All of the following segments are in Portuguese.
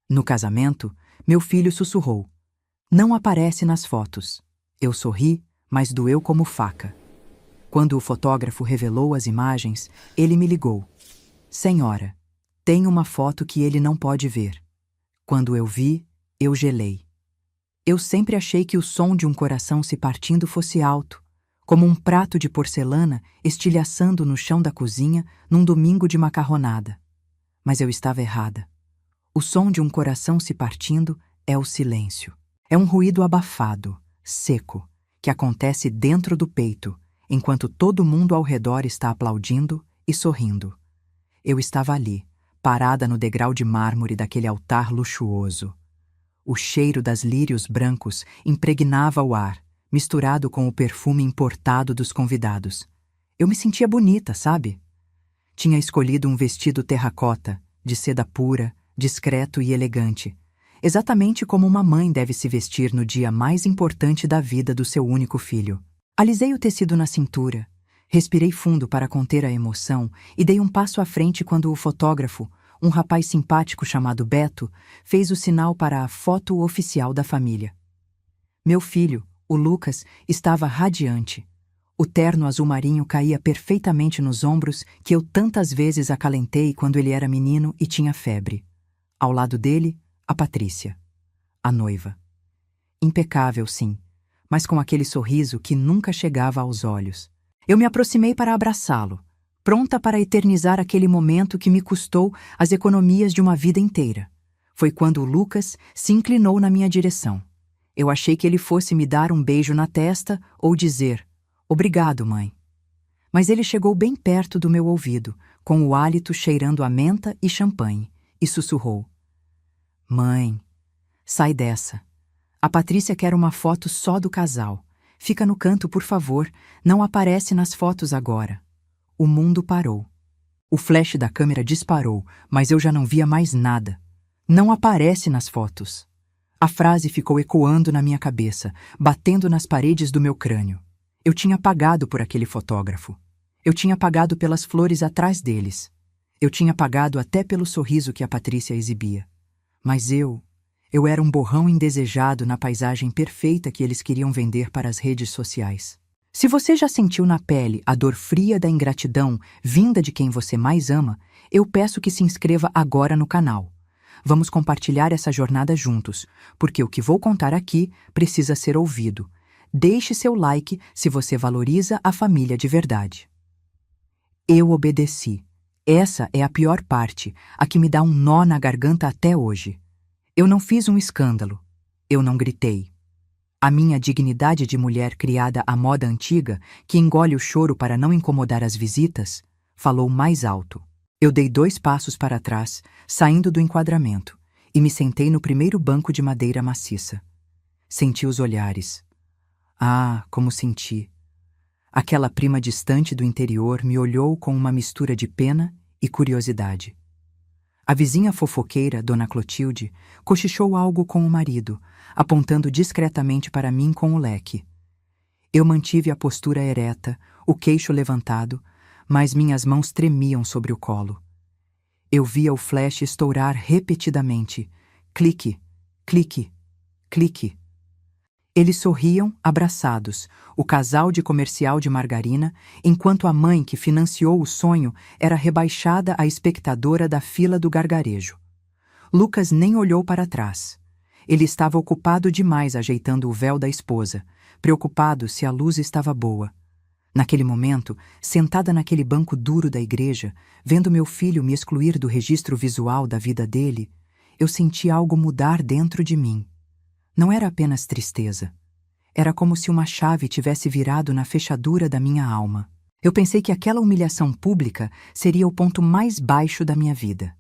No casamento, meu filho sussurrou: "Não aparece nas fotos." Eu sorri, mas doeu como faca. Quando o fotógrafo revelou as imagens, ele me ligou: "Senhora, tem uma foto que ele não pode ver." Quando eu vi, eu gelei. Eu sempre achei que o som de um coração se partindo fosse alto, como um prato de porcelana estilhaçando no chão da cozinha num domingo de macarronada. Mas eu estava errada. O som de um coração se partindo é o silêncio. É um ruído abafado, seco, que acontece dentro do peito, enquanto todo mundo ao redor está aplaudindo e sorrindo. Eu estava ali, parada no degrau de mármore daquele altar luxuoso. O cheiro das lírios brancos impregnava o ar, misturado com o perfume importado dos convidados. Eu me sentia bonita, sabe? Tinha escolhido um vestido terracota, de seda pura, discreto e elegante, exatamente como uma mãe deve se vestir no dia mais importante da vida do seu único filho. Alisei o tecido na cintura, respirei fundo para conter a emoção e dei um passo à frente quando o fotógrafo, um rapaz simpático chamado Beto, fez o sinal para a foto oficial da família. Meu filho, o Lucas, estava radiante. O terno azul marinho caía perfeitamente nos ombros que eu tantas vezes acalentei quando ele era menino e tinha febre. Ao lado dele, a Patrícia, a noiva. Impecável, sim, mas com aquele sorriso que nunca chegava aos olhos. Eu me aproximei para abraçá-lo, pronta para eternizar aquele momento que me custou as economias de uma vida inteira. Foi quando o Lucas se inclinou na minha direção. Eu achei que ele fosse me dar um beijo na testa ou dizer: "Obrigado, mãe." Mas ele chegou bem perto do meu ouvido, com o hálito cheirando a menta e champanhe, e sussurrou: "Mãe, sai dessa. A Patrícia quer uma foto só do casal. Fica no canto, por favor, não aparece nas fotos agora." O mundo parou. O flash da câmera disparou, mas eu já não via mais nada. "Não aparece nas fotos." A frase ficou ecoando na minha cabeça, batendo nas paredes do meu crânio. Eu tinha pagado por aquele fotógrafo. Eu tinha pagado pelas flores atrás deles. Eu tinha pagado até pelo sorriso que a Patrícia exibia. Mas eu era um borrão indesejado na paisagem perfeita que eles queriam vender para as redes sociais. Se você já sentiu na pele a dor fria da ingratidão vinda de quem você mais ama, eu peço que se inscreva agora no canal. Vamos compartilhar essa jornada juntos, porque o que vou contar aqui precisa ser ouvido. Deixe seu like se você valoriza a família de verdade. Eu obedeci. Essa é a pior parte, a que me dá um nó na garganta até hoje. Eu não fiz um escândalo. Eu não gritei. A minha dignidade de mulher criada à moda antiga, que engole o choro para não incomodar as visitas, falou mais alto. Eu dei 2 passos para trás, saindo do enquadramento, e me sentei no primeiro banco de madeira maciça. Senti os olhares. Ah, como senti! Aquela prima distante do interior me olhou com uma mistura de pena e curiosidade. A vizinha fofoqueira, Dona Clotilde, cochichou algo com o marido, apontando discretamente para mim com o leque. Eu mantive a postura ereta, o queixo levantado, mas minhas mãos tremiam sobre o colo. Eu via o flash estourar repetidamente. Clique, clique, clique. Eles sorriam, abraçados, o casal de comercial de margarina, enquanto a mãe que financiou o sonho era rebaixada a espectadora da fila do gargarejo. Lucas nem olhou para trás. Ele estava ocupado demais ajeitando o véu da esposa, preocupado se a luz estava boa. Naquele momento, sentada naquele banco duro da igreja, vendo meu filho me excluir do registro visual da vida dele, eu senti algo mudar dentro de mim. Não era apenas tristeza. Era como se uma chave tivesse virado na fechadura da minha alma. Eu pensei que aquela humilhação pública seria o ponto mais baixo da minha vida.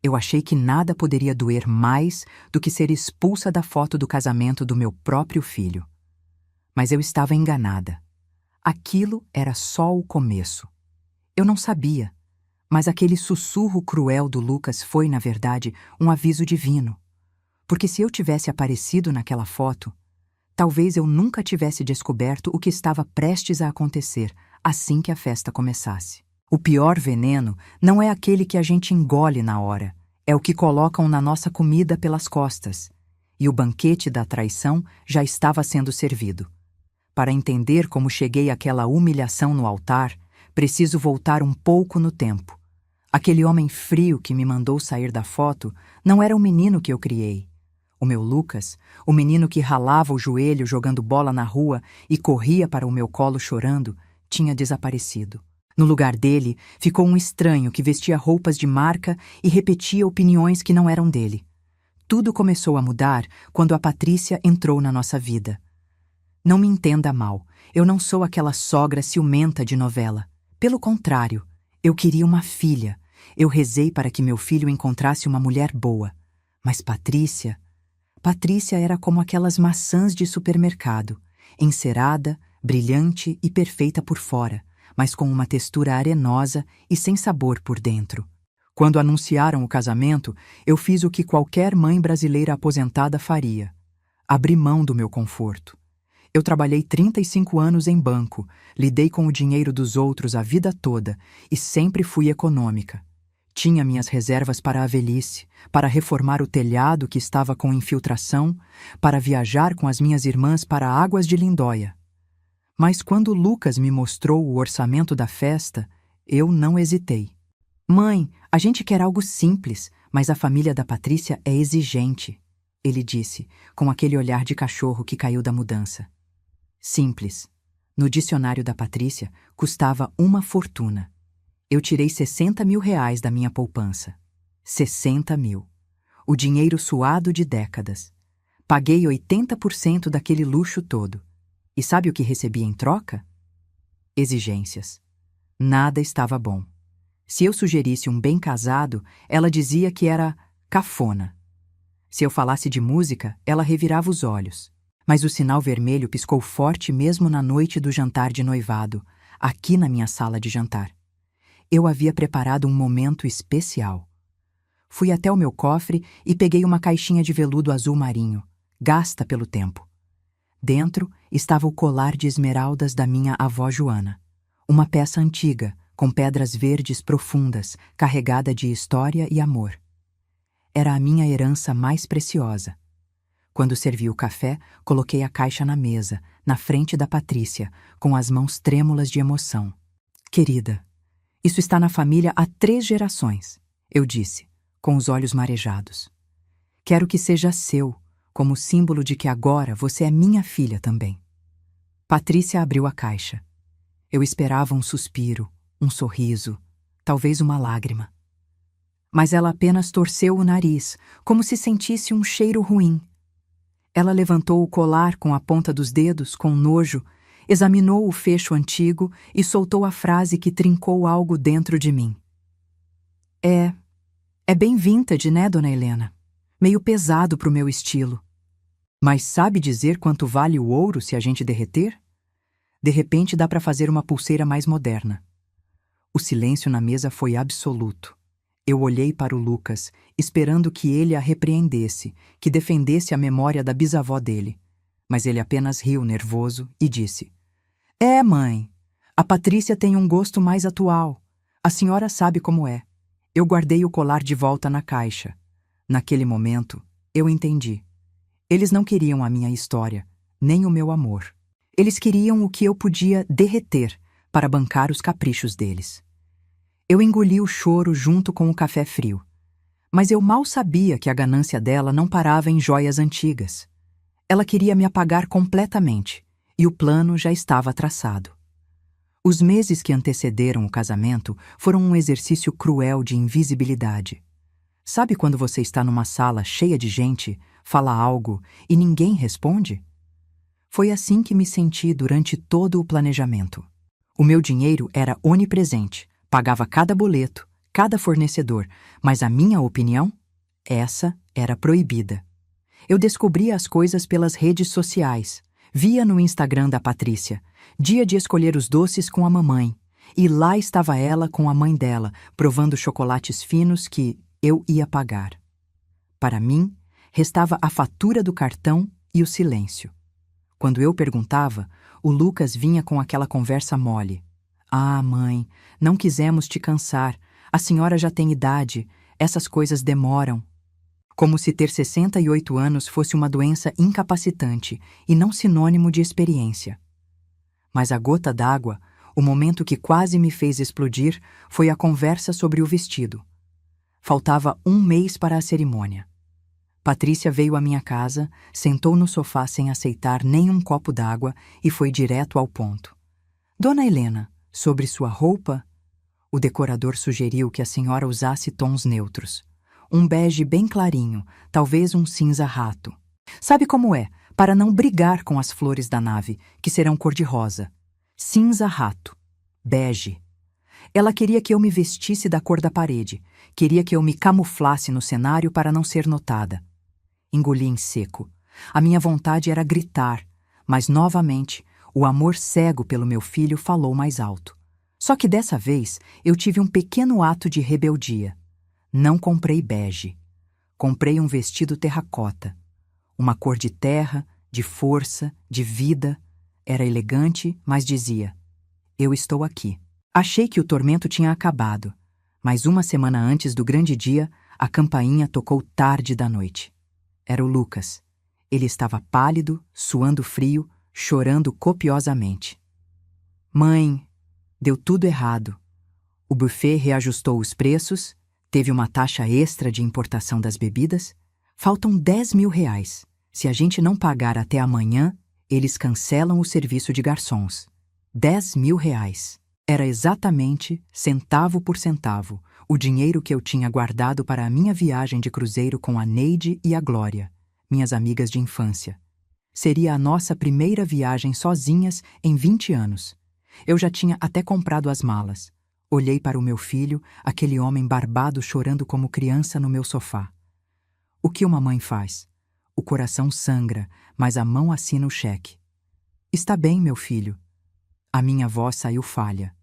Eu achei que nada poderia doer mais do que ser expulsa da foto do casamento do meu próprio filho. Mas eu estava enganada. Aquilo era só o começo. Eu não sabia, mas aquele sussurro cruel do Lucas foi, na verdade, um aviso divino. Porque se eu tivesse aparecido naquela foto, talvez eu nunca tivesse descoberto o que estava prestes a acontecer assim que a festa começasse. O pior veneno não é aquele que a gente engole na hora, é o que colocam na nossa comida pelas costas, e o banquete da traição já estava sendo servido. Para entender como cheguei àquela humilhação no altar, preciso voltar um pouco no tempo. Aquele homem frio que me mandou sair da foto não era o menino que eu criei. O meu Lucas, o menino que ralava o joelho jogando bola na rua e corria para o meu colo chorando, tinha desaparecido. No lugar dele, ficou um estranho que vestia roupas de marca e repetia opiniões que não eram dele. Tudo começou a mudar quando a Patrícia entrou na nossa vida. Não me entenda mal, eu não sou aquela sogra ciumenta de novela. Pelo contrário, eu queria uma filha. Eu rezei para que meu filho encontrasse uma mulher boa. Mas Patrícia era como aquelas maçãs de supermercado, encerada, brilhante e perfeita por fora, mas com uma textura arenosa e sem sabor por dentro. Quando anunciaram o casamento, eu fiz o que qualquer mãe brasileira aposentada faria: abri mão do meu conforto. Eu trabalhei 35 anos em banco, lidei com o dinheiro dos outros a vida toda e sempre fui econômica. Tinha minhas reservas para a velhice, para reformar o telhado que estava com infiltração, para viajar com as minhas irmãs para Águas de Lindóia. Mas quando Lucas me mostrou o orçamento da festa, eu não hesitei. Mãe, a gente quer algo simples, mas a família da Patrícia é exigente, ele disse, com aquele olhar de cachorro que caiu da mudança. Simples. No dicionário da Patrícia, custava uma fortuna. Eu tirei 60 mil reais da minha poupança. 60 mil. O dinheiro suado de décadas. Paguei 80% daquele luxo todo. E sabe o que recebi em troca? Exigências. Nada estava bom. Se eu sugerisse um bem casado, ela dizia que era cafona. Se eu falasse de música, ela revirava os olhos. Mas o sinal vermelho piscou forte mesmo na noite do jantar de noivado, aqui na minha sala de jantar. Eu havia preparado um momento especial. Fui até o meu cofre e peguei uma caixinha de veludo azul marinho, gasta pelo tempo. Dentro estava o colar de esmeraldas da minha avó Joana, uma peça antiga, com pedras verdes profundas, carregada de história e amor. Era a minha herança mais preciosa. Quando servi o café, coloquei a caixa na mesa, na frente da Patrícia, com as mãos trêmulas de emoção. Querida, isso está na família há 3 gerações, eu disse, com os olhos marejados. Quero que seja seu, como símbolo de que agora você é minha filha também. Patrícia abriu a caixa. Eu esperava um suspiro, um sorriso, talvez uma lágrima. Mas ela apenas torceu o nariz, como se sentisse um cheiro ruim. Ela levantou o colar com a ponta dos dedos, com nojo, examinou o fecho antigo e soltou a frase que trincou algo dentro de mim. É bem vintage, né, dona Helena? Meio pesado pro meu estilo. Mas sabe dizer quanto vale o ouro se a gente derreter? De repente dá para fazer uma pulseira mais moderna. O silêncio na mesa foi absoluto. Eu olhei para o Lucas, esperando que ele a repreendesse, que defendesse a memória da bisavó dele. Mas ele apenas riu nervoso e disse: mãe, a Patrícia tem um gosto mais atual. A senhora sabe como é. Eu guardei o colar de volta na caixa. Naquele momento, eu entendi. Eles não queriam a minha história, nem o meu amor. Eles queriam o que eu podia derreter para bancar os caprichos deles. Eu engoli o choro junto com o café frio. Mas eu mal sabia que a ganância dela não parava em joias antigas. Ela queria me apagar completamente, e o plano já estava traçado. Os meses que antecederam o casamento foram um exercício cruel de invisibilidade. Sabe quando você está numa sala cheia de gente, fala algo e ninguém responde? Foi assim que me senti durante todo o planejamento. O meu dinheiro era onipresente, pagava cada boleto, cada fornecedor, mas a minha opinião? Essa era proibida. Eu descobria as coisas pelas redes sociais, via no Instagram da Patrícia, dia de escolher os doces com a mamãe, e lá estava ela com a mãe dela, provando chocolates finos que eu ia pagar. Para mim, restava a fatura do cartão e o silêncio. Quando eu perguntava, o Lucas vinha com aquela conversa mole. Mãe, não quisemos te cansar. A senhora já tem idade. Essas coisas demoram. Como se ter 68 anos fosse uma doença incapacitante e não sinônimo de experiência. Mas a gota d'água, o momento que quase me fez explodir, foi a conversa sobre o vestido. Faltava um mês para a cerimônia. Patrícia veio à minha casa, sentou no sofá sem aceitar nem um copo d'água e foi direto ao ponto. Dona Helena, sobre sua roupa? O decorador sugeriu que a senhora usasse tons neutros. Um bege bem clarinho, talvez um cinza rato. Sabe como é, para não brigar com as flores da nave, que serão cor-de-rosa. Cinza rato. Bege. Ela queria que eu me vestisse da cor da parede, queria que eu me camuflasse no cenário para não ser notada. Engoli em seco. A minha vontade era gritar, mas novamente o amor cego pelo meu filho falou mais alto. Só que dessa vez eu tive um pequeno ato de rebeldia. Não comprei bege. Comprei um vestido terracota. Uma cor de terra, de força, de vida. Era elegante, mas dizia: eu estou aqui. Achei que o tormento tinha acabado, mas uma semana antes do grande dia, a campainha tocou tarde da noite. Era o Lucas. Ele estava pálido, suando frio, chorando copiosamente. Mãe, deu tudo errado. O buffet reajustou os preços, teve uma taxa extra de importação das bebidas. Faltam 10 mil reais. Se a gente não pagar até amanhã, eles cancelam o serviço de garçons. 10 mil reais. Era exatamente, centavo por centavo, o dinheiro que eu tinha guardado para a minha viagem de cruzeiro com a Neide e a Glória, minhas amigas de infância. Seria a nossa primeira viagem sozinhas em 20 anos. Eu já tinha até comprado as malas. Olhei para o meu filho, aquele homem barbado chorando como criança no meu sofá. O que uma mãe faz? O coração sangra, mas a mão assina o cheque. Está bem, meu filho. A minha voz saiu falha.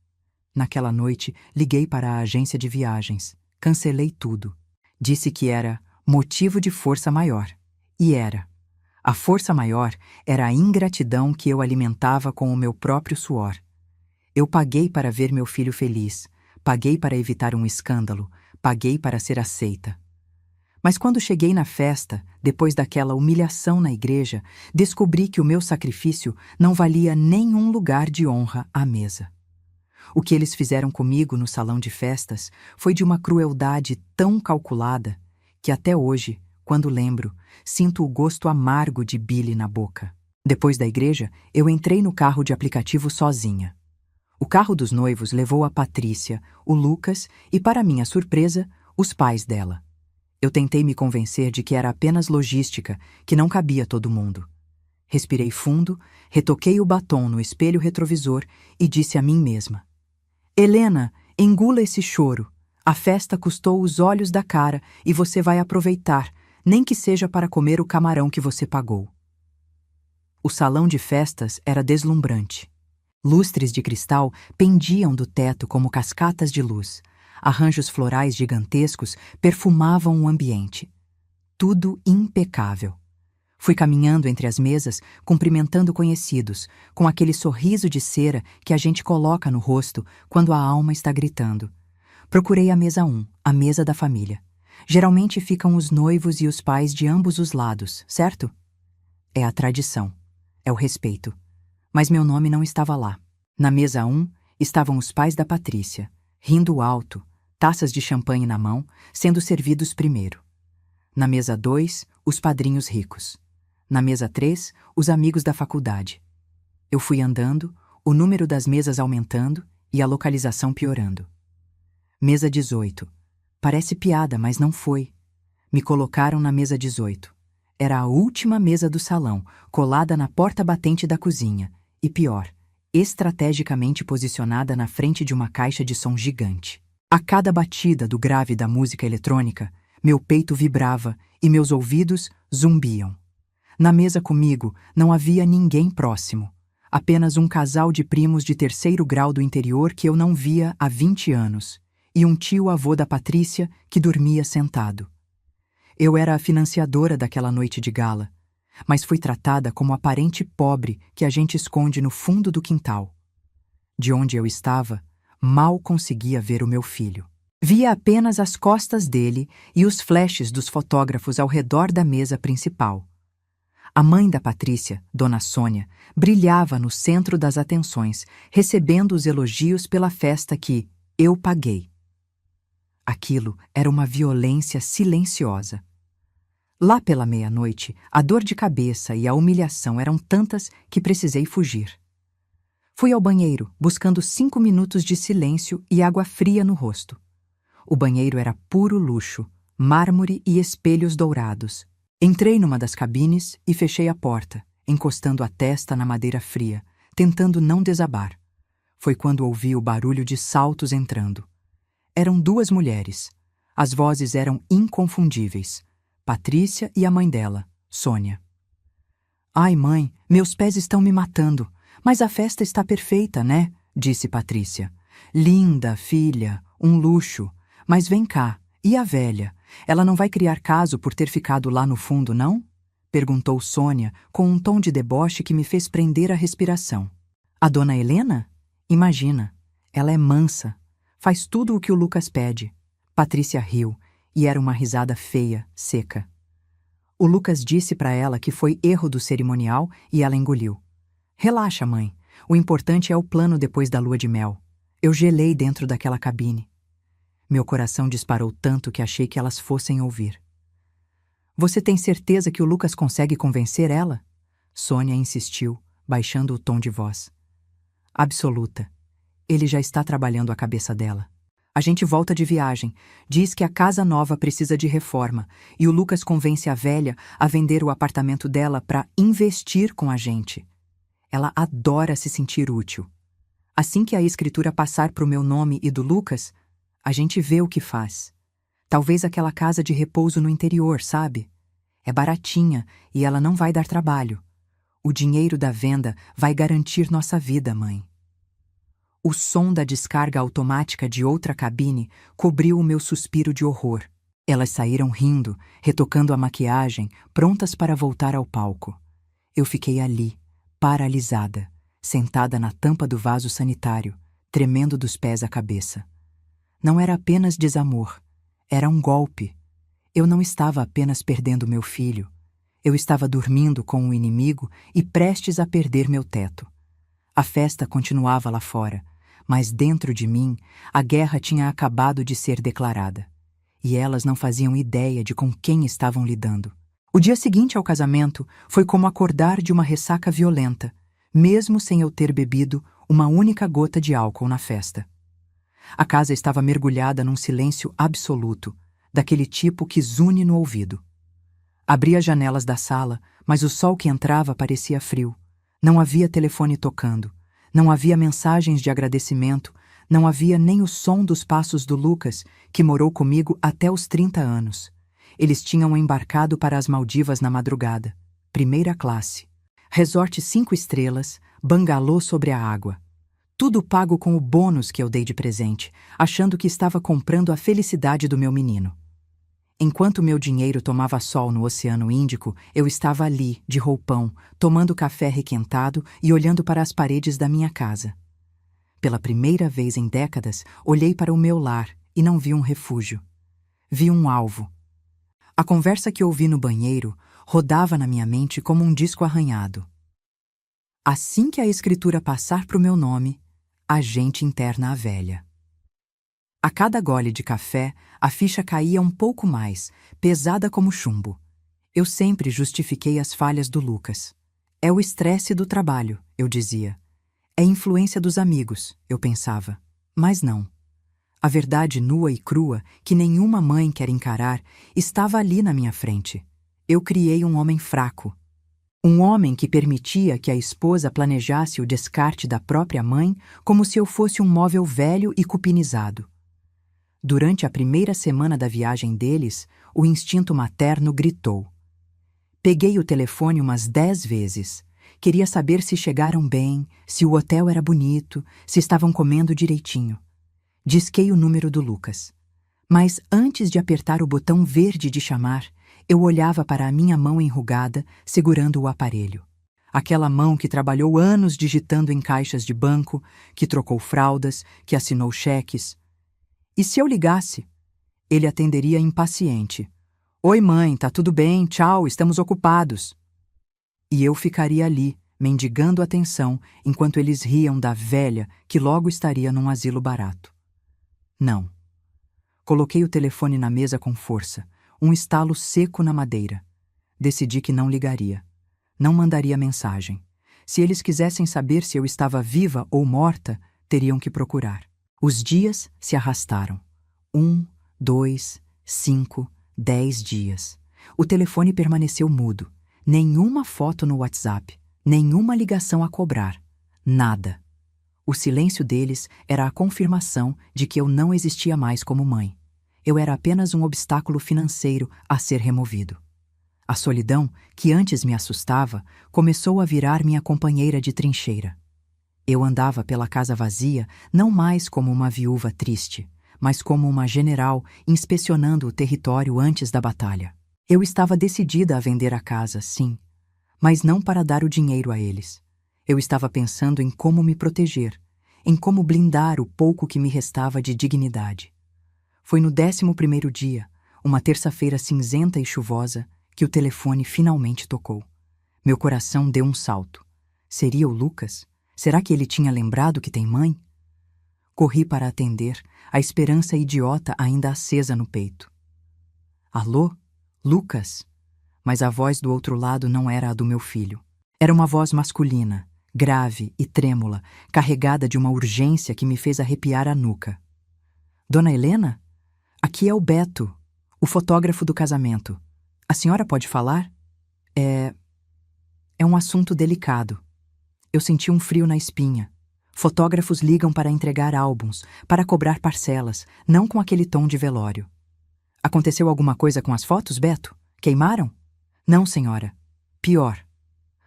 Naquela noite, liguei para a agência de viagens. Cancelei tudo. Disse que era motivo de força maior. E era. A força maior era a ingratidão que eu alimentava com o meu próprio suor. Eu paguei para ver meu filho feliz. Paguei para evitar um escândalo. Paguei para ser aceita. Mas quando cheguei na festa, depois daquela humilhação na igreja, descobri que o meu sacrifício não valia nenhum lugar de honra à mesa. O que eles fizeram comigo no salão de festas foi de uma crueldade tão calculada que até hoje, quando lembro, sinto o gosto amargo de bile na boca. Depois da igreja, eu entrei no carro de aplicativo sozinha. O carro dos noivos levou a Patrícia, o Lucas e, para minha surpresa, os pais dela. Eu tentei me convencer de que era apenas logística, que não cabia todo mundo. Respirei fundo, retoquei o batom no espelho retrovisor e disse a mim mesma: Helena, engula esse choro. A festa custou os olhos da cara e você vai aproveitar, nem que seja para comer o camarão que você pagou. O salão de festas era deslumbrante. Lustres de cristal pendiam do teto como cascatas de luz. Arranjos florais gigantescos perfumavam o ambiente. Tudo impecável. Fui caminhando entre as mesas, cumprimentando conhecidos, com aquele sorriso de cera que a gente coloca no rosto quando a alma está gritando. Procurei a mesa 1, a mesa da família. Geralmente ficam os noivos e os pais de ambos os lados, certo? É a tradição. É o respeito. Mas meu nome não estava lá. Na mesa 1 estavam os pais da Patrícia, rindo alto, taças de champanhe na mão, sendo servidos primeiro. Na mesa 2, os padrinhos ricos. Na mesa 3, os amigos da faculdade. Eu fui andando, o número das mesas aumentando e a localização piorando. Mesa 18. Parece piada, mas não foi. Me colocaram na mesa 18. Era a última mesa do salão, colada na porta batente da cozinha. E pior, estrategicamente posicionada na frente de uma caixa de som gigante. A cada batida do grave da música eletrônica, meu peito vibrava e meus ouvidos zumbiam. Na mesa comigo não havia ninguém próximo. Apenas um casal de primos de terceiro grau do interior que eu não via há 20 anos. E um tio-avô da Patrícia que dormia sentado. Eu era a financiadora daquela noite de gala, mas fui tratada como a parente pobre que a gente esconde no fundo do quintal. De onde eu estava, mal conseguia ver o meu filho. Via apenas as costas dele e os flashes dos fotógrafos ao redor da mesa principal. A mãe da Patrícia, Dona Sônia, brilhava no centro das atenções, recebendo os elogios pela festa que eu paguei. Aquilo era uma violência silenciosa. Lá pela meia-noite, a dor de cabeça e a humilhação eram tantas que precisei fugir. Fui ao banheiro, buscando 5 minutos de silêncio e água fria no rosto. O banheiro era puro luxo, mármore e espelhos dourados. Entrei numa das cabines e fechei a porta, encostando a testa na madeira fria, tentando não desabar. Foi quando ouvi o barulho de saltos entrando. Eram 2 mulheres. As vozes eram inconfundíveis. Patrícia e a mãe dela, Sônia. Ai, mãe, meus pés estão me matando. Mas a festa está perfeita, né? Disse Patrícia. Linda, filha, um luxo. Mas vem cá, e a velha? Ela não vai criar caso por ter ficado lá no fundo, não? Perguntou Sônia, com um tom de deboche que me fez prender a respiração. A dona Helena? Imagina, ela é mansa. Faz tudo o que o Lucas pede. Patrícia riu, e era uma risada feia, seca. O Lucas disse para ela que foi erro do cerimonial e ela engoliu. Relaxa, mãe. O importante é o plano depois da lua de mel. Eu gelei dentro daquela cabine. Meu coração disparou tanto que achei que elas fossem ouvir. Você tem certeza que o Lucas consegue convencer ela? Sônia insistiu, baixando o tom de voz. Absoluta. Ele já está trabalhando a cabeça dela. A gente volta de viagem, diz que a casa nova precisa de reforma e o Lucas convence a velha a vender o apartamento dela para investir com a gente. Ela adora se sentir útil. Assim que a escritura passar para o meu nome e do Lucas, a gente vê o que faz. Talvez aquela casa de repouso no interior, sabe? É baratinha e ela não vai dar trabalho. O dinheiro da venda vai garantir nossa vida, mãe. O som da descarga automática de outra cabine cobriu o meu suspiro de horror. Elas saíram rindo, retocando a maquiagem, prontas para voltar ao palco. Eu fiquei ali, paralisada, sentada na tampa do vaso sanitário, tremendo dos pés à cabeça. Não era apenas desamor, era um golpe. Eu não estava apenas perdendo meu filho. Eu estava dormindo com o inimigo e prestes a perder meu teto. A festa continuava lá fora, mas dentro de mim a guerra tinha acabado de ser declarada. E elas não faziam ideia de com quem estavam lidando. O dia seguinte ao casamento foi como acordar de uma ressaca violenta, mesmo sem eu ter bebido uma única gota de álcool na festa. A casa estava mergulhada num silêncio absoluto, daquele tipo que zune no ouvido. Abri as janelas da sala, mas o sol que entrava parecia frio. Não havia telefone tocando, não havia mensagens de agradecimento, não havia nem o som dos passos do Lucas, que morou comigo até os 30 anos. Eles tinham embarcado para as Maldivas na madrugada. Primeira classe. Resort 5 estrelas, bangalô sobre a água. Tudo pago com o bônus que eu dei de presente, achando que estava comprando a felicidade do meu menino. Enquanto meu dinheiro tomava sol no Oceano Índico, eu estava ali, de roupão, tomando café requentado e olhando para as paredes da minha casa. Pela primeira vez em décadas, olhei para o meu lar e não vi um refúgio. Vi um alvo. A conversa que ouvi no banheiro rodava na minha mente como um disco arranhado. Assim que a escritura passar para o meu nome, a gente interna a velha. A cada gole de café, a ficha caía um pouco mais, pesada como chumbo. Eu sempre justifiquei as falhas do Lucas. É o estresse do trabalho, eu dizia. É influência dos amigos, eu pensava. Mas não. A verdade nua e crua, que nenhuma mãe quer encarar, estava ali na minha frente. Eu criei um homem fraco. Um homem que permitia que a esposa planejasse o descarte da própria mãe como se eu fosse um móvel velho e cupinizado. Durante a primeira semana da viagem deles, o instinto materno gritou. Peguei o telefone umas 10 vezes. Queria saber se chegaram bem, se o hotel era bonito, se estavam comendo direitinho. Disquei o número do Lucas. Mas antes de apertar o botão verde de chamar, eu olhava para a minha mão enrugada, segurando o aparelho. Aquela mão que trabalhou anos digitando em caixas de banco, que trocou fraldas, que assinou cheques. E se eu ligasse? Ele atenderia impaciente. Oi, mãe, tá tudo bem, tchau, estamos ocupados. E eu ficaria ali, mendigando atenção, enquanto eles riam da velha que logo estaria num asilo barato. Não. Coloquei o telefone na mesa com força, um estalo seco na madeira. Decidi que não ligaria. Não mandaria mensagem. Se eles quisessem saber se eu estava viva ou morta, teriam que procurar. Os dias se arrastaram. 1, 2, 5, 10 dias. O telefone permaneceu mudo. Nenhuma foto no WhatsApp, nenhuma ligação a cobrar. Nada. O silêncio deles era a confirmação de que eu não existia mais como mãe. Eu era apenas um obstáculo financeiro a ser removido. A solidão, que antes me assustava, começou a virar minha companheira de trincheira. Eu andava pela casa vazia não mais como uma viúva triste, mas como uma general inspecionando o território antes da batalha. Eu estava decidida a vender a casa, sim, mas não para dar o dinheiro a eles. Eu estava pensando em como me proteger, em como blindar o pouco que me restava de dignidade. Foi no 11º dia, uma terça-feira cinzenta e chuvosa, que o telefone finalmente tocou. Meu coração deu um salto. Seria o Lucas? Será que ele tinha lembrado que tem mãe? Corri para atender, a esperança idiota ainda acesa no peito. Alô? Lucas? Mas a voz do outro lado não era a do meu filho. Era uma voz masculina, grave e trêmula, carregada de uma urgência que me fez arrepiar a nuca. Dona Helena? Aqui é o Beto, o fotógrafo do casamento. A senhora pode falar? É um assunto delicado. Eu senti um frio na espinha. Fotógrafos ligam para entregar álbuns, para cobrar parcelas, não com aquele tom de velório. Aconteceu alguma coisa com as fotos, Beto? Queimaram? Não, senhora. Pior.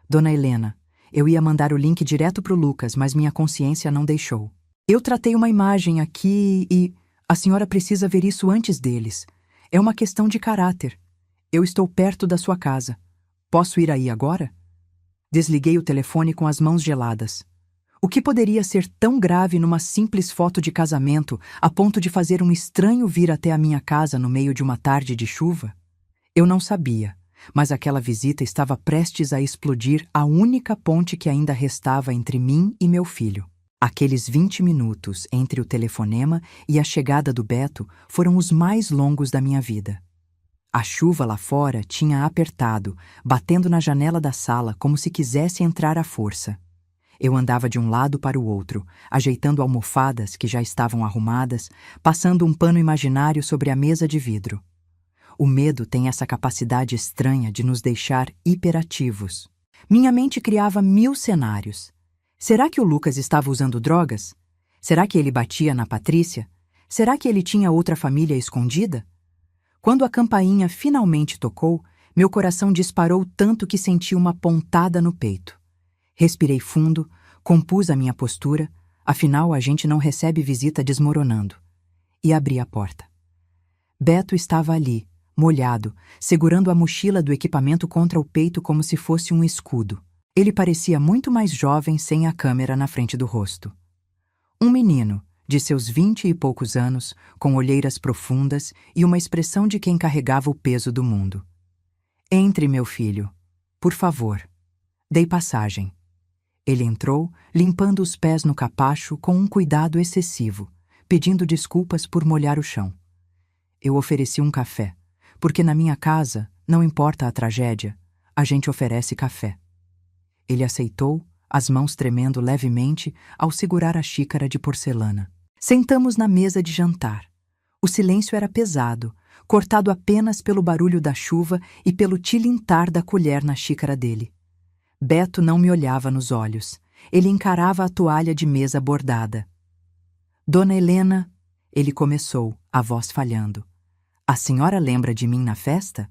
Dona Helena, eu ia mandar o link direto pro Lucas, mas minha consciência não deixou. Eu tratei uma imagem aqui e a senhora precisa ver isso antes deles. É uma questão de caráter. Eu estou perto da sua casa. Posso ir aí agora? Desliguei o telefone com as mãos geladas. O que poderia ser tão grave numa simples foto de casamento a ponto de fazer um estranho vir até a minha casa no meio de uma tarde de chuva? Eu não sabia, mas aquela visita estava prestes a explodir a única ponte que ainda restava entre mim e meu filho. Aqueles 20 minutos entre o telefonema e a chegada do Beto foram os mais longos da minha vida. A chuva lá fora tinha apertado, batendo na janela da sala como se quisesse entrar à força. Eu andava de um lado para o outro, ajeitando almofadas que já estavam arrumadas, passando um pano imaginário sobre a mesa de vidro. O medo tem essa capacidade estranha de nos deixar hiperativos. Minha mente criava 1000 cenários. Será que o Lucas estava usando drogas? Será que ele batia na Patrícia? Será que ele tinha outra família escondida? Quando a campainha finalmente tocou, meu coração disparou tanto que senti uma pontada no peito. Respirei fundo, compus a minha postura, afinal a gente não recebe visita desmoronando, e abri a porta. Beto estava ali, molhado, segurando a mochila do equipamento contra o peito como se fosse um escudo. Ele parecia muito mais jovem sem a câmera na frente do rosto. Um menino, de seus 20 e poucos anos, com olheiras profundas e uma expressão de quem carregava o peso do mundo. Entre, meu filho. Por favor. Dei passagem. Ele entrou, limpando os pés no capacho com um cuidado excessivo, pedindo desculpas por molhar o chão. Eu ofereci um café, porque na minha casa, não importa a tragédia, a gente oferece café. Ele aceitou, as mãos tremendo levemente ao segurar a xícara de porcelana. Sentamos na mesa de jantar. O silêncio era pesado, cortado apenas pelo barulho da chuva e pelo tilintar da colher na xícara dele. Beto não me olhava nos olhos. Ele encarava a toalha de mesa bordada. Dona Helena, ele começou, a voz falhando. A senhora lembra de mim na festa?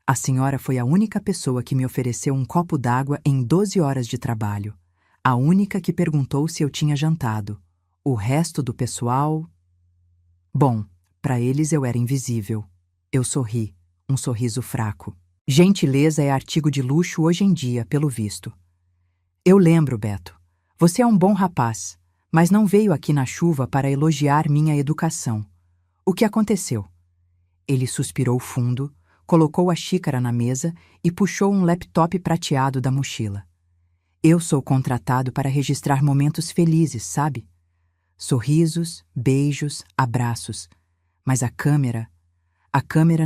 A senhora foi a única pessoa que me ofereceu um copo d'água em 12 horas de trabalho. A única que perguntou se eu tinha jantado. O resto do pessoal... Bom, para eles eu era invisível. Eu sorri, um sorriso fraco. Gentileza é artigo de luxo hoje em dia, pelo visto. Eu lembro, Beto. Você é um bom rapaz, mas não veio aqui na chuva para elogiar minha educação. O que aconteceu? Ele suspirou fundo, colocou a xícara na mesa e puxou um laptop prateado da mochila. Eu sou contratado para registrar momentos felizes, sabe? Sorrisos, beijos, abraços. Mas a câmera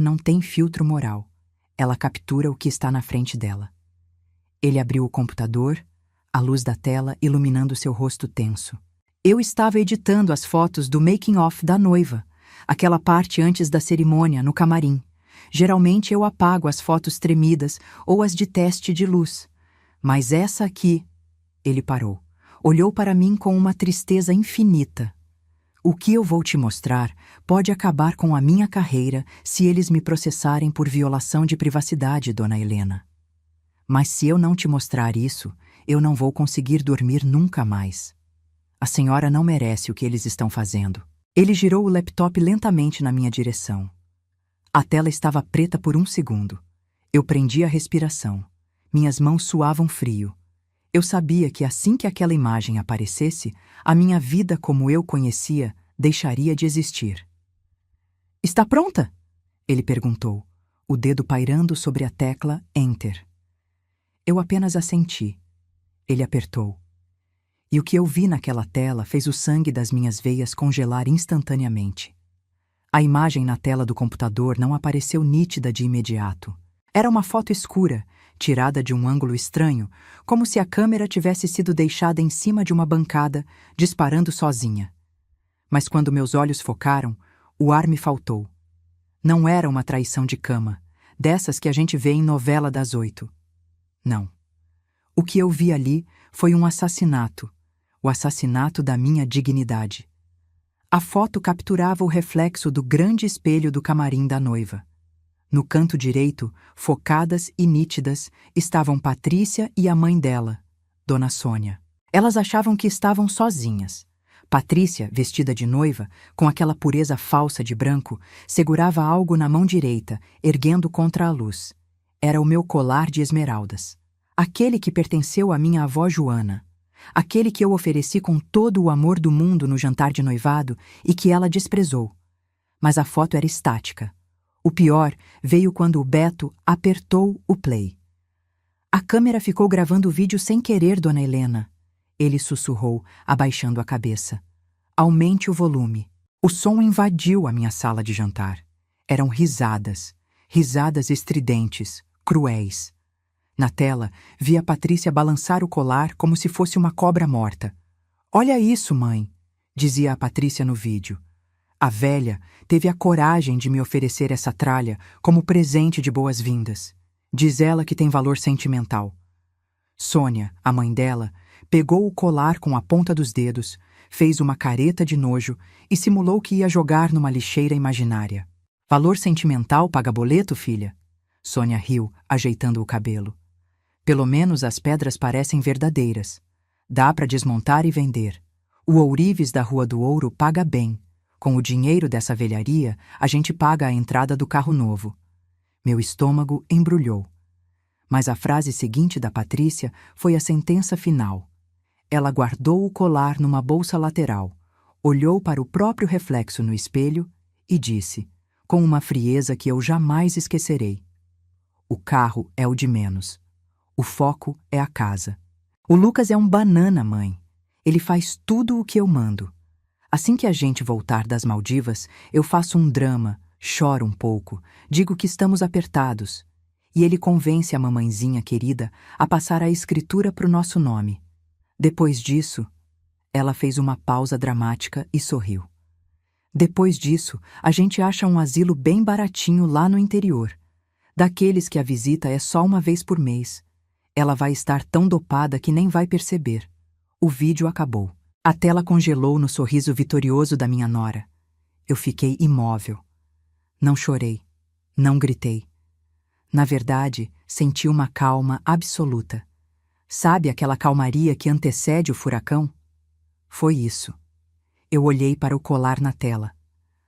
não tem filtro moral. Ela captura o que está na frente dela. Ele abriu o computador, a luz da tela iluminando seu rosto tenso. Eu estava editando as fotos do making-of da noiva, aquela parte antes da cerimônia, no camarim. Geralmente eu apago as fotos tremidas ou as de teste de luz. Mas essa aqui... Ele parou. Olhou para mim com uma tristeza infinita. O que eu vou te mostrar pode acabar com a minha carreira se eles me processarem por violação de privacidade, dona Helena. Mas se eu não te mostrar isso, eu não vou conseguir dormir nunca mais. A senhora não merece o que eles estão fazendo. Ele girou o laptop lentamente na minha direção. A tela estava preta por um segundo. Eu prendi a respiração. Minhas mãos suavam frio. Eu sabia que assim que aquela imagem aparecesse, a minha vida como eu conhecia deixaria de existir. Está pronta? Ele perguntou, o dedo pairando sobre a tecla Enter. Eu apenas assenti. Ele apertou. E o que eu vi naquela tela fez o sangue das minhas veias congelar instantaneamente. A imagem na tela do computador não apareceu nítida de imediato. Era uma foto escura, tirada de um ângulo estranho, como se a câmera tivesse sido deixada em cima de uma bancada, disparando sozinha. Mas quando meus olhos focaram, o ar me faltou. Não era uma traição de cama, dessas que a gente vê em novela das 8. Não. O que eu vi ali foi um assassinato, o assassinato da minha dignidade. A foto capturava o reflexo do grande espelho do camarim da noiva. No canto direito, focadas e nítidas, estavam Patrícia e a mãe dela, Dona Sônia. Elas achavam que estavam sozinhas. Patrícia, vestida de noiva, com aquela pureza falsa de branco, segurava algo na mão direita, erguendo contra a luz. Era o meu colar de esmeraldas. Aquele que pertenceu à minha avó Joana. Aquele que eu ofereci com todo o amor do mundo no jantar de noivado e que ela desprezou. Mas a foto era estática. O pior veio quando o Beto apertou o play. A câmera ficou gravando o vídeo sem querer, dona Helena. Ele sussurrou, abaixando a cabeça. Aumente o volume. O som invadiu a minha sala de jantar. Eram risadas. Risadas estridentes, cruéis. Na tela, vi a Patrícia balançar o colar como se fosse uma cobra morta. Olha isso, mãe, dizia a Patrícia no vídeo. A velha teve a coragem de me oferecer essa tralha como presente de boas-vindas. Diz ela que tem valor sentimental. Sônia, a mãe dela, pegou o colar com a ponta dos dedos, fez uma careta de nojo e simulou que ia jogar numa lixeira imaginária. Valor sentimental paga boleto, filha? Sônia riu, ajeitando o cabelo. Pelo menos as pedras parecem verdadeiras. Dá para desmontar e vender. O ourives da Rua do Ouro paga bem. Com o dinheiro dessa velharia, a gente paga a entrada do carro novo. Meu estômago embrulhou. Mas a frase seguinte da Patrícia foi a sentença final. Ela guardou o colar numa bolsa lateral, olhou para o próprio reflexo no espelho e disse, com uma frieza que eu jamais esquecerei: o carro é o de menos. O foco é a casa. O Lucas é um banana, mãe. Ele faz tudo o que eu mando. Assim que a gente voltar das Maldivas, eu faço um drama, choro um pouco, digo que estamos apertados. E ele convence a mamãezinha querida a passar a escritura para o nosso nome. Depois disso, ela fez uma pausa dramática e sorriu. Depois disso, a gente acha um asilo bem baratinho lá no interior. Daqueles que a visita é só uma vez por mês. Ela vai estar tão dopada que nem vai perceber. O vídeo acabou. A tela congelou no sorriso vitorioso da minha nora. Eu fiquei imóvel. Não chorei. Não gritei. Na verdade, senti uma calma absoluta. Sabe aquela calmaria que antecede o furacão? Foi isso. Eu olhei para o colar na tela.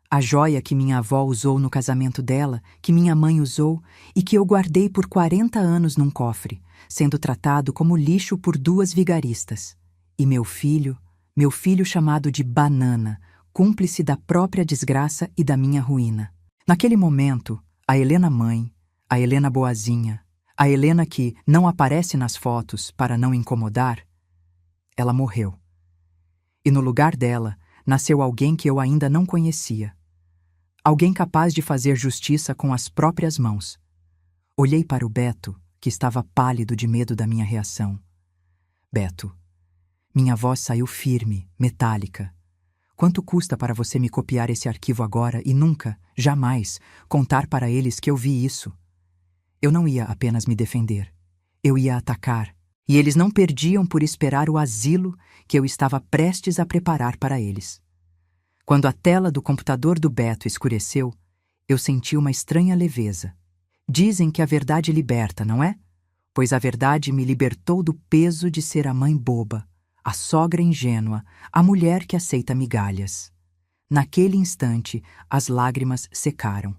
A joia que minha avó usou no casamento dela, que minha mãe usou e que eu guardei por 40 anos num cofre, sendo tratado como lixo por 2 vigaristas. E meu filho chamado de Banana, cúmplice da própria desgraça e da minha ruína. Naquele momento, a Helena mãe, a Helena boazinha, a Helena que não aparece nas fotos para não incomodar, ela morreu. E no lugar dela, nasceu alguém que eu ainda não conhecia. Alguém capaz de fazer justiça com as próprias mãos. Olhei para o Beto, que estava pálido de medo da minha reação. Beto, minha voz saiu firme, metálica. Quanto custa para você me copiar esse arquivo agora e nunca, jamais, contar para eles que eu vi isso? Eu não ia apenas me defender. Eu ia atacar. E eles não perdiam por esperar o asilo que eu estava prestes a preparar para eles. Quando a tela do computador do Beto escureceu, eu senti uma estranha leveza. Dizem que a verdade liberta, não é? Pois a verdade me libertou do peso de ser a mãe boba, a sogra ingênua, a mulher que aceita migalhas. Naquele instante, as lágrimas secaram.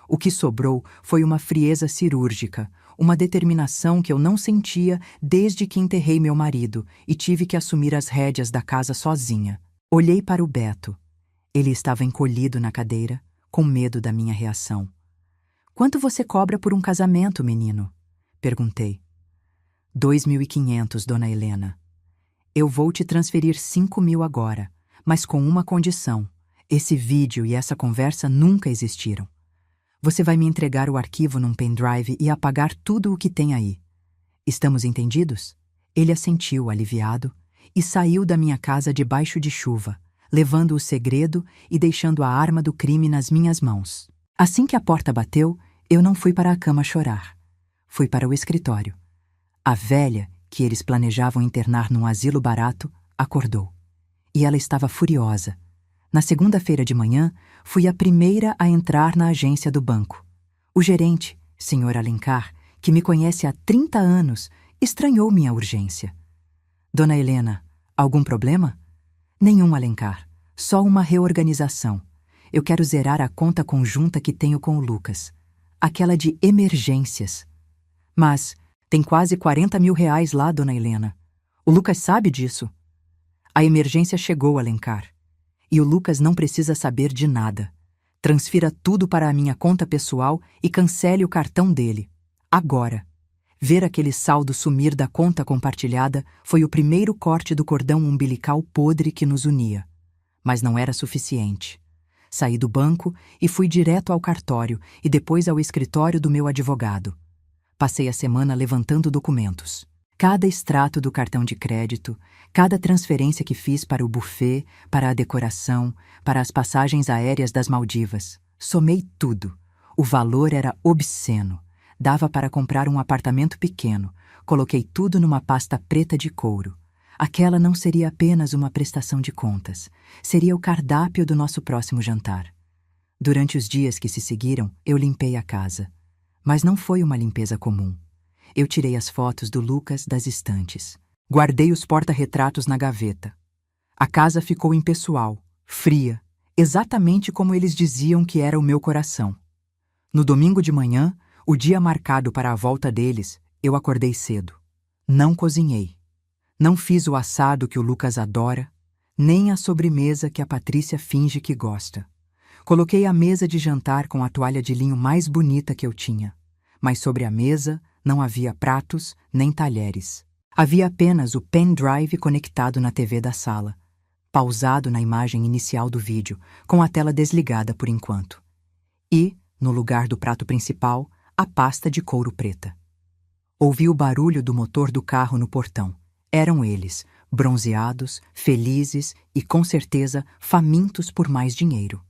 O que sobrou foi uma frieza cirúrgica, uma determinação que eu não sentia desde que enterrei meu marido e tive que assumir as rédeas da casa sozinha. Olhei para o Beto. Ele estava encolhido na cadeira, com medo da minha reação. "Quanto você cobra por um casamento, menino?" Perguntei. 2.500, dona Helena. Eu vou te transferir 5.000 agora, mas com uma condição. Esse vídeo e essa conversa nunca existiram. Você vai me entregar o arquivo num pendrive e apagar tudo o que tem aí. Estamos entendidos? Ele assentiu, aliviado, e saiu da minha casa debaixo de chuva, levando o segredo e deixando a arma do crime nas minhas mãos. Assim que a porta bateu, eu não fui para a cama chorar. Fui para o escritório. A velha, que eles planejavam internar num asilo barato, acordou. E ela estava furiosa. Na segunda-feira de manhã, fui a primeira a entrar na agência do banco. O gerente, Sr. Alencar, que me conhece há 30 anos, estranhou minha urgência. "Dona Helena, algum problema?" "Nenhum, Alencar. Só uma reorganização. Eu quero zerar a conta conjunta que tenho com o Lucas. Aquela de emergências." "Mas tem quase 40.000 reais lá, dona Helena. O Lucas sabe disso." "A emergência chegou, Alencar. E o Lucas não precisa saber de nada. Transfira tudo para a minha conta pessoal e cancele o cartão dele. Agora." Ver aquele saldo sumir da conta compartilhada foi o primeiro corte do cordão umbilical podre que nos unia. Mas não era suficiente. Saí do banco e fui direto ao cartório e depois ao escritório do meu advogado. Passei a semana levantando documentos. Cada extrato do cartão de crédito, cada transferência que fiz para o buffet, para a decoração, para as passagens aéreas das Maldivas. Somei tudo. O valor era obsceno. Dava para comprar um apartamento pequeno. Coloquei tudo numa pasta preta de couro. Aquela não seria apenas uma prestação de contas. Seria o cardápio do nosso próximo jantar. Durante os dias que se seguiram, eu limpei a casa. Mas não foi uma limpeza comum. Eu tirei as fotos do Lucas das estantes. Guardei os porta-retratos na gaveta. A casa ficou impessoal, fria, exatamente como eles diziam que era o meu coração. No domingo de manhã, o dia marcado para a volta deles, eu acordei cedo. Não cozinhei. Não fiz o assado que o Lucas adora, nem a sobremesa que a Patrícia finge que gosta. Coloquei a mesa de jantar com a toalha de linho mais bonita que eu tinha. Mas sobre a mesa não havia pratos nem talheres. Havia apenas o pendrive conectado na TV da sala, pausado na imagem inicial do vídeo, com a tela desligada por enquanto. E, no lugar do prato principal, a pasta de couro preta. Ouvi o barulho do motor do carro no portão. Eram eles, bronzeados, felizes e, com certeza, famintos por mais dinheiro.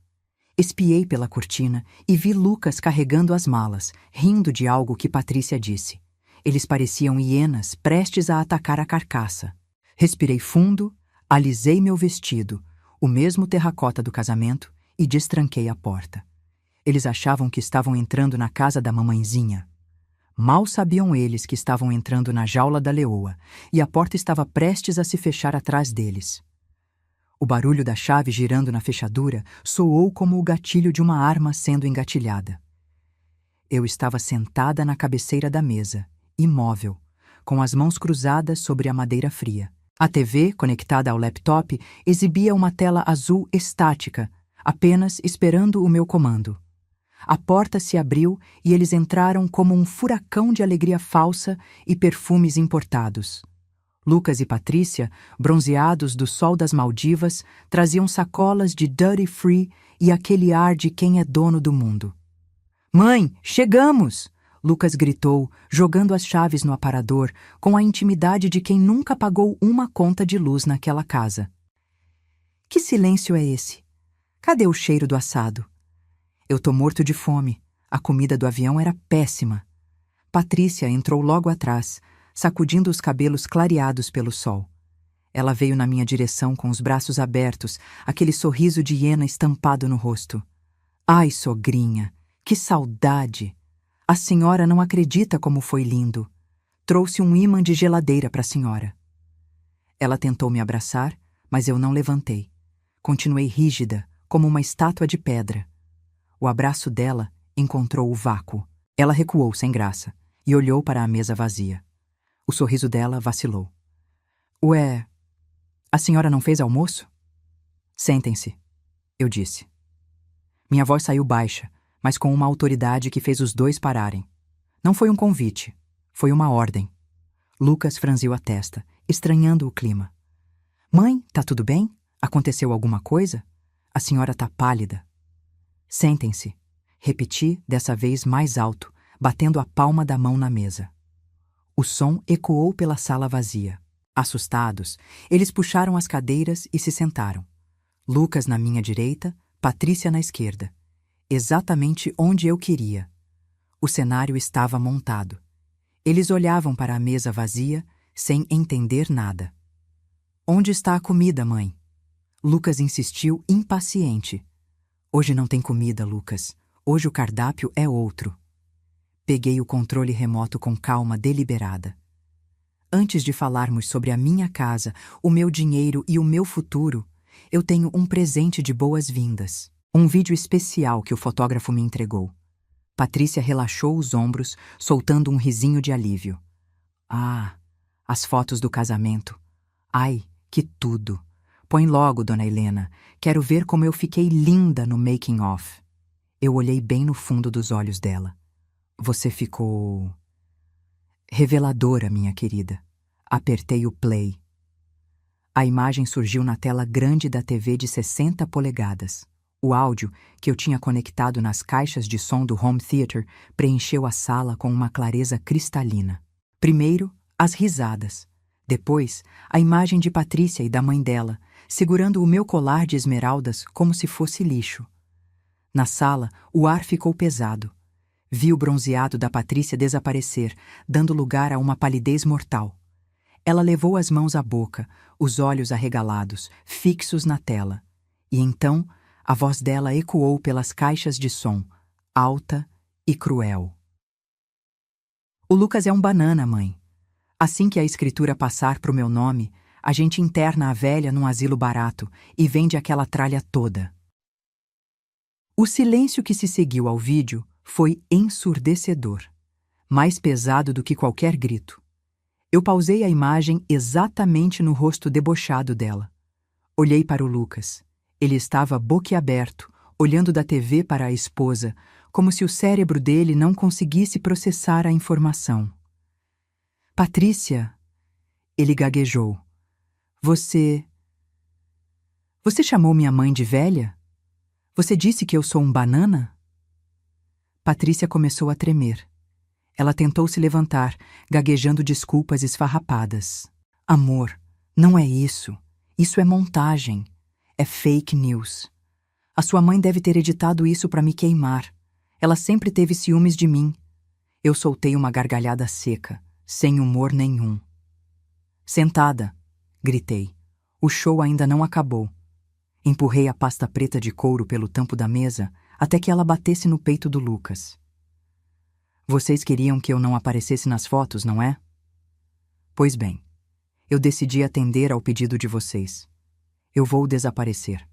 Espiei pela cortina e vi Lucas carregando as malas, rindo de algo que Patrícia disse. Eles pareciam hienas prestes a atacar a carcaça. Respirei fundo, alisei meu vestido, o mesmo terracota do casamento, e destranquei a porta. Eles achavam que estavam entrando na casa da mamãezinha. Mal sabiam eles que estavam entrando na jaula da leoa, e a porta estava prestes a se fechar atrás deles. O barulho da chave girando na fechadura soou como o gatilho de uma arma sendo engatilhada. Eu estava sentada na cabeceira da mesa, imóvel, com as mãos cruzadas sobre a madeira fria. A TV, conectada ao laptop, exibia uma tela azul estática, apenas esperando o meu comando. A porta se abriu e eles entraram como um furacão de alegria falsa e perfumes importados. Lucas e Patrícia, bronzeados do sol das Maldivas, traziam sacolas de duty free e aquele ar de quem é dono do mundo. "Mãe, chegamos!" Lucas gritou, jogando as chaves no aparador, com a intimidade de quem nunca pagou uma conta de luz naquela casa. Que silêncio é esse? Cadê o cheiro do assado? Eu tô morto de fome. A comida do avião era péssima. Patrícia entrou logo atrás, sacudindo os cabelos clareados pelo sol. Ela veio na minha direção com os braços abertos, aquele sorriso de hiena estampado no rosto. "Ai, sogrinha, que saudade! A senhora não acredita como foi lindo. Trouxe um ímã de geladeira para a senhora." Ela tentou me abraçar, mas eu não levantei. Continuei rígida, como uma estátua de pedra. O abraço dela encontrou o vácuo. Ela recuou sem graça e olhou para a mesa vazia. O sorriso dela vacilou. "Ué, a senhora não fez almoço?" "Sentem-se", eu disse. Minha voz saiu baixa, mas com uma autoridade que fez os dois pararem. Não foi um convite, foi uma ordem. Lucas franziu a testa, estranhando o clima. "Mãe, tá tudo bem? Aconteceu alguma coisa? A senhora tá pálida." "Sentem-se", repeti, dessa vez mais alto, batendo a palma da mão na mesa. O som ecoou pela sala vazia. Assustados, eles puxaram as cadeiras e se sentaram. Lucas na minha direita, Patrícia na esquerda. Exatamente onde eu queria. O cenário estava montado. Eles olhavam para a mesa vazia, sem entender nada. "Onde está a comida, mãe?" Lucas insistiu, impaciente. "Hoje não tem comida, Lucas. Hoje o cardápio é outro." Peguei o controle remoto com calma deliberada. "Antes de falarmos sobre a minha casa, o meu dinheiro e o meu futuro, eu tenho um presente de boas-vindas. Um vídeo especial que o fotógrafo me entregou." Patrícia relaxou os ombros, soltando um risinho de alívio. "Ah, as fotos do casamento. Ai, que tudo. Põe logo, dona Helena. Quero ver como eu fiquei linda no making of." Eu olhei bem no fundo dos olhos dela. "Você ficou reveladora, minha querida." Apertei o play. A imagem surgiu na tela grande da TV de 60 polegadas. O áudio, que eu tinha conectado nas caixas de som do home theater, preencheu a sala com uma clareza cristalina. Primeiro, as risadas. Depois, a imagem de Patrícia e da mãe dela, segurando o meu colar de esmeraldas como se fosse lixo. Na sala, o ar ficou pesado. Vi o bronzeado da Patrícia desaparecer, dando lugar a uma palidez mortal. Ela levou as mãos à boca, os olhos arregalados, fixos na tela. E então, a voz dela ecoou pelas caixas de som, alta e cruel. "O Lucas é um banana, mãe. Assim que a escritura passar pro meu nome, a gente interna a velha num asilo barato e vende aquela tralha toda." O silêncio que se seguiu ao vídeo foi ensurdecedor, mais pesado do que qualquer grito. Eu pausei a imagem exatamente no rosto debochado dela. Olhei para o Lucas. Ele estava boquiaberto, olhando da TV para a esposa, como se o cérebro dele não conseguisse processar a informação. "Patrícia", ele gaguejou. Você chamou minha mãe de velha? Você disse que eu sou um banana?" Patrícia começou a tremer. Ela tentou se levantar, gaguejando desculpas esfarrapadas. "Amor, não é isso. Isso é montagem. É fake news. A sua mãe deve ter editado isso para me queimar. Ela sempre teve ciúmes de mim." Eu soltei uma gargalhada seca, sem humor nenhum. "Sentada", gritei. O show ainda não acabou. Empurrei a pasta preta de couro pelo tampo da mesa até que ela batesse no peito do Lucas. "Vocês queriam que eu não aparecesse nas fotos, não é? Pois bem, eu decidi atender ao pedido de vocês. Eu vou desaparecer.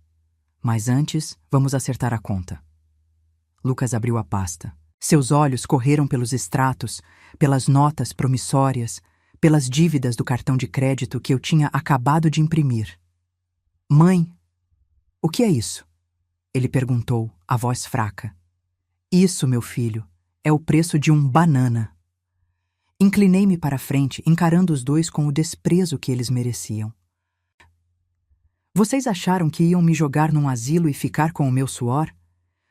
Mas antes, vamos acertar a conta." Lucas abriu a pasta. Seus olhos correram pelos extratos, pelas notas promissórias, pelas dívidas do cartão de crédito que eu tinha acabado de imprimir. Mãe, o que é isso? Ele perguntou, a voz fraca. Isso, meu filho, é o preço de um banana. Inclinei-me para a frente, encarando os dois com o desprezo que eles mereciam. Vocês acharam que iam me jogar num asilo e ficar com o meu suor?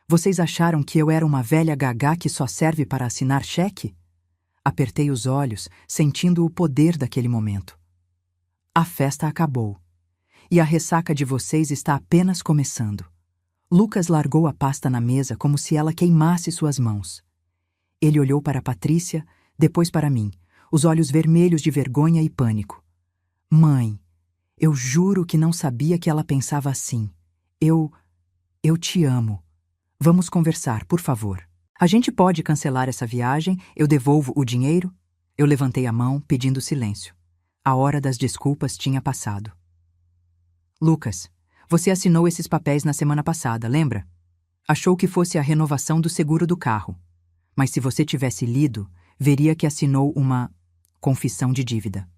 Vocês acharam que eu era uma velha gagá que só serve para assinar cheque? Apertei os olhos, sentindo o poder daquele momento. A festa acabou. E a ressaca de vocês está apenas começando. Lucas largou a pasta na mesa como se ela queimasse suas mãos. Ele olhou para Patrícia, depois para mim, os olhos vermelhos de vergonha e pânico. Mãe, eu juro que não sabia que ela pensava assim. Eu te amo. Vamos conversar, por favor. A gente pode cancelar essa viagem? Eu devolvo o dinheiro? Eu levantei a mão, pedindo silêncio. A hora das desculpas tinha passado. Lucas, você assinou esses papéis na semana passada, lembra? Achou que fosse a renovação do seguro do carro. Mas se você tivesse lido, veria que assinou uma confissão de dívida.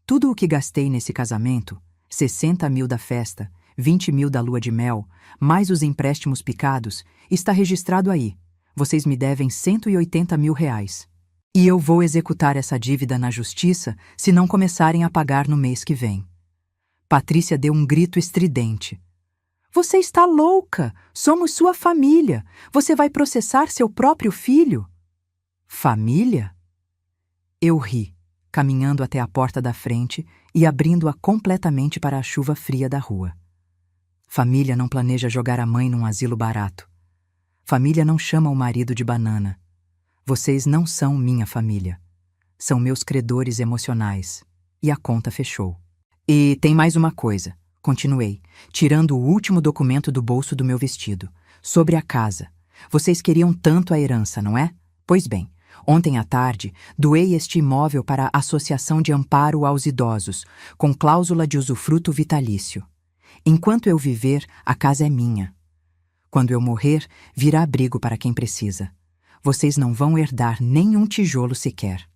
Tudo o que gastei nesse casamento, 60 mil da festa, 20 mil da lua de mel, mais os empréstimos picados, está registrado aí. Vocês me devem 180 mil reais. E eu vou executar essa dívida na justiça se não começarem a pagar no mês que vem. Patrícia deu um grito estridente. Você está louca! Somos sua família! Você vai processar seu próprio filho? Família? Eu ri, caminhando até a porta da frente e abrindo-a completamente para a chuva fria da rua. Família não planeja jogar a mãe num asilo barato. Família não chama o marido de banana. Vocês não são minha família. São meus credores emocionais. E a conta fechou. E tem mais uma coisa, continuei, tirando o último documento do bolso do meu vestido. Sobre a casa. Vocês queriam tanto a herança, não é? Pois bem, ontem à tarde, doei este imóvel para a Associação de Amparo aos Idosos, com cláusula de usufruto vitalício. Enquanto eu viver, a casa é minha. Quando eu morrer, virá abrigo para quem precisa. Vocês não vão herdar nem um tijolo sequer.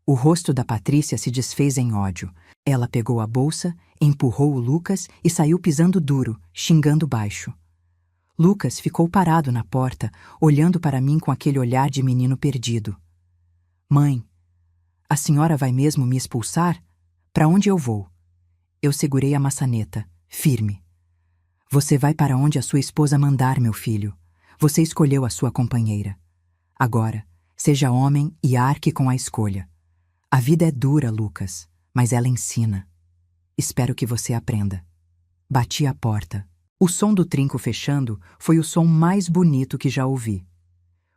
O rosto da Patrícia se desfez em ódio. Ela pegou a bolsa, empurrou o Lucas e saiu pisando duro, xingando baixo. Lucas ficou parado na porta, olhando para mim com aquele olhar de menino perdido. Mãe, a senhora vai mesmo me expulsar? Para onde eu vou? Eu segurei a maçaneta, firme. Você vai para onde a sua esposa mandar, meu filho. Você escolheu a sua companheira. Agora, seja homem e arque com a escolha. A vida é dura, Lucas, mas ela ensina. Espero que você aprenda. Bati a porta. O som do trinco fechando foi o som mais bonito que já ouvi.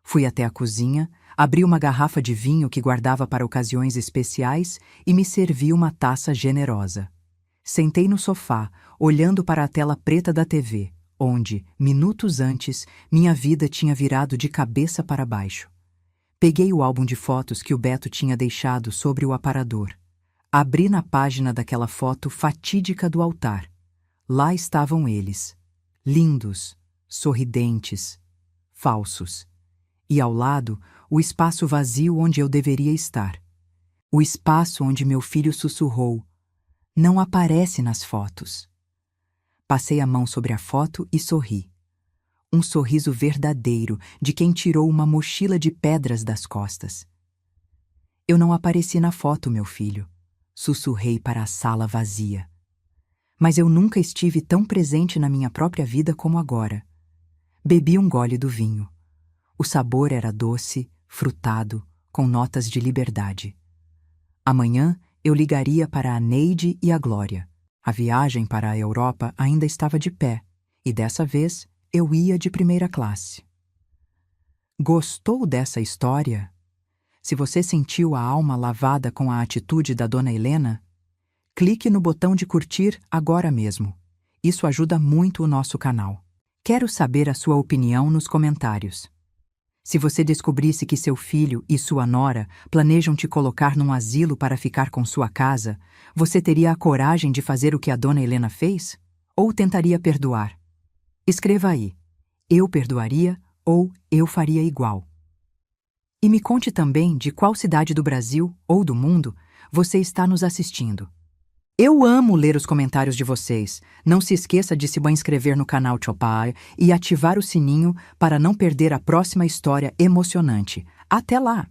Fui até a cozinha, abri uma garrafa de vinho que guardava para ocasiões especiais e me servi uma taça generosa. Sentei no sofá, olhando para a tela preta da TV, onde, minutos antes, minha vida tinha virado de cabeça para baixo. Peguei o álbum de fotos que o Beto tinha deixado sobre o aparador. Abri na página daquela foto fatídica do altar. Lá estavam eles, lindos, sorridentes, falsos. E ao lado, o espaço vazio onde eu deveria estar. O espaço onde meu filho sussurrou: não aparece nas fotos. Passei a mão sobre a foto e sorri. Um sorriso verdadeiro de quem tirou uma mochila de pedras das costas. Eu não apareci na foto, meu filho. Sussurrei para a sala vazia. Mas eu nunca estive tão presente na minha própria vida como agora. Bebi um gole do vinho. O sabor era doce, frutado, com notas de liberdade. Amanhã eu ligaria para a Neide e a Glória. A viagem para a Europa ainda estava de pé, e dessa vez eu ia de primeira classe. Gostou dessa história? Se você sentiu a alma lavada com a atitude da Dona Helena, clique no botão de curtir agora mesmo. Isso ajuda muito o nosso canal. Quero saber a sua opinião nos comentários. Se você descobrisse que seu filho e sua nora planejam te colocar num asilo para ficar com sua casa, você teria a coragem de fazer o que a Dona Helena fez? Ou tentaria perdoar? Escreva aí: eu perdoaria ou eu faria igual. E me conte também de qual cidade do Brasil ou do mundo você está nos assistindo. Eu amo ler os comentários de vocês. Não se esqueça de se inscrever no canal Chopai e ativar o sininho para não perder a próxima história emocionante. Até lá!